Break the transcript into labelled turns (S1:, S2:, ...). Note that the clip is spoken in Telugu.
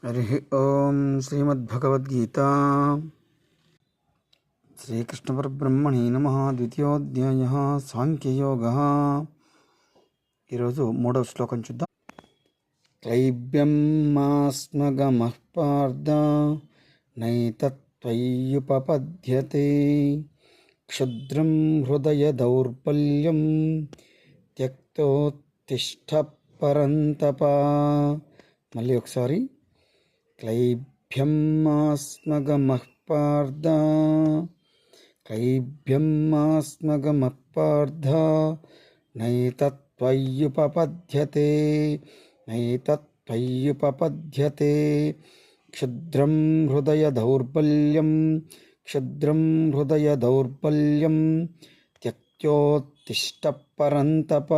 S1: हरि ओम श्रीमद्भगवद्गीता శ్రీకృష్ణపరబ్రహ్మణే నమః. ద్వితీయోధ్యాయః సాంఖ్యయోగः. ఈరోజు మూడవ శ్లోకం చూద్దాం. క్లైబ్యం మాస్మగమః పార్థ నైతత్త్వయ్యుపపద్యతే క్షుద్రం హృదయ దౌర్బల్యం త్యక్తోత్తిష్ఠ పరంతప. మళ్ళీ ఒకసారి. క్లైబ్యం మాస్మగమః పార్థ క్లైబ్యమాస్మగమః పార్థ నైతత్త్వయ్యుపపద్యతే క్షుద్రం హృదయ దౌర్బల్యం త్యక్తోత్తిష్ఠ పరంతప.